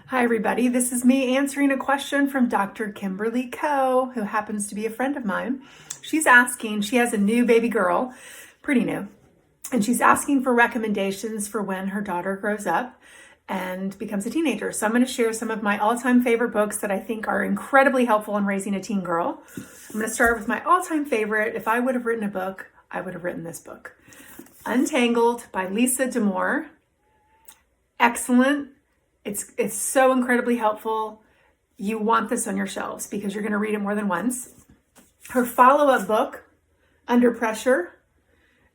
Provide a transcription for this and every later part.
Hi, everybody. This is me answering a question from Dr. Kimberly Coe, who happens to be a friend of mine. She's asking, she has a new baby girl, pretty new, and she's asking for recommendations for when her daughter grows up and becomes a teenager. So I'm going to share some of my all-time favorite books that I think are incredibly helpful in raising a teen girl. I'm going to start with my all-time favorite. If I would have written a book, I would have written this book. Untangled by Lisa D'Amour. Excellent. It's so incredibly helpful. You want this on your shelves because you're going to read it more than once. Her follow-up book, Under Pressure,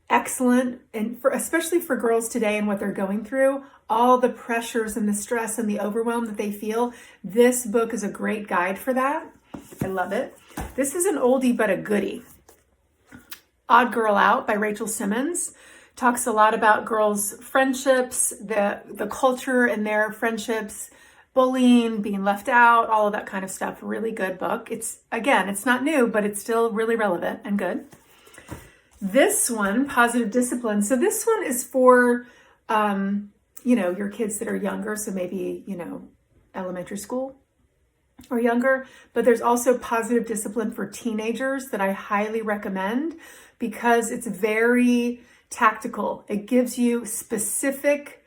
excellent, and especially for girls today and what they're going through, all the pressures and the stress and the overwhelm that they feel. This book is a great guide for that. I love it. This is an oldie but a goodie. Odd Girl Out by Rachel Simmons. Talks a lot about girls' friendships, the culture in their friendships, bullying, being left out, all of that kind of stuff. Really good book. It's not new, but it's still really relevant and good. This one, Positive Discipline. So this one is for, your kids that are younger. So maybe, elementary school or younger. But there's also Positive Discipline for teenagers that I highly recommend because it's very tactical. It gives you specific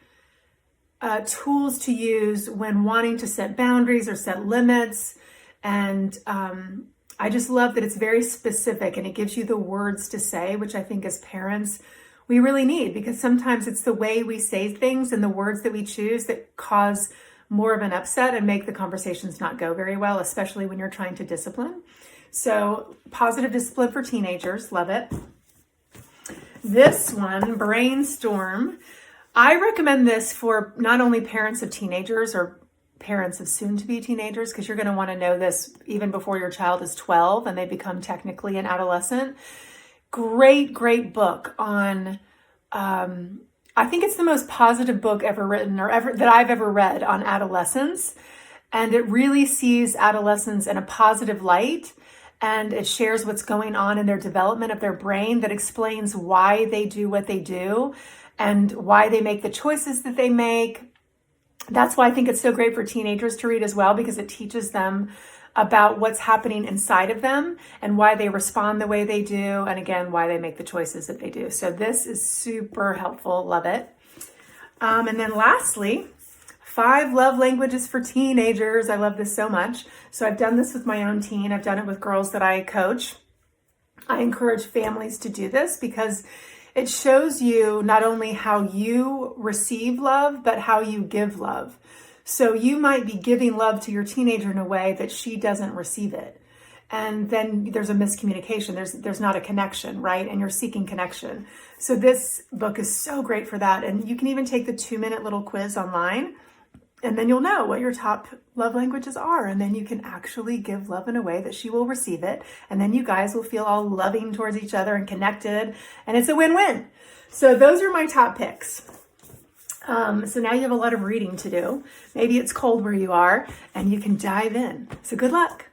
tools to use when wanting to set boundaries or set limits. And I just love that it's very specific and it gives you the words to say, which I think as parents, we really need, because sometimes it's the way we say things and the words that we choose that cause more of an upset and make the conversations not go very well, especially when you're trying to discipline. So Positive Discipline for teenagers, love it. This one, Brainstorm. I recommend this for not only parents of teenagers or parents of soon-to-be teenagers, because you're going to want to know this even before your child is 12 and they become technically an adolescent. Great, great book on, I think it's the most positive book ever written that I've ever read on adolescence. And it really sees adolescents in a positive light. And it shares what's going on in their development of their brain, that explains why they do what they do and why they make the choices that they make. That's why I think it's so great for teenagers to read as well, because it teaches them about what's happening inside of them and why they respond the way they do. And again, why they make the choices that they do. So this is super helpful. Love it. And then lastly, 5 love languages for teenagers. I love this so much. So I've done this with my own teen. I've done it with girls that I coach. I encourage families to do this because it shows you not only how you receive love, but how you give love. So you might be giving love to your teenager in a way that she doesn't receive it. And then there's a miscommunication. There's not a connection, right? And you're seeking connection. So this book is so great for that. And you can even take the 2-minute little quiz online. And then you'll know what your top love languages are. And then you can actually give love in a way that she will receive it. And then you guys will feel all loving towards each other and connected. And it's a win-win. So those are my top picks. So now you have a lot of reading to do. Maybe it's cold where you are and you can dive in. So good luck.